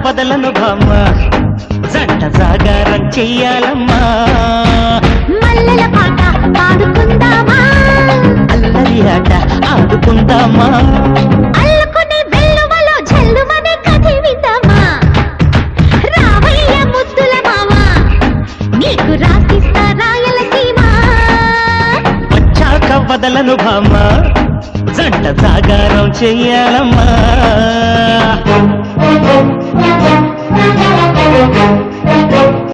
వదలను బామ్మ జంట జాగారం చెయ్యాలమ్మా మల్లెల పాట పాడుకుందామా అల్లరి ఆట ఆడుకుందామా అల్లుకునే వెల్లువలో జల్లుమనే కదివిద్దామా రావయ్య ముద్దుల మావా నీకు రాసిస్తా రాయలసీమ వచ్చాక వదలను బామ్మ జంట జాగారం చెయ్యాలమ్మా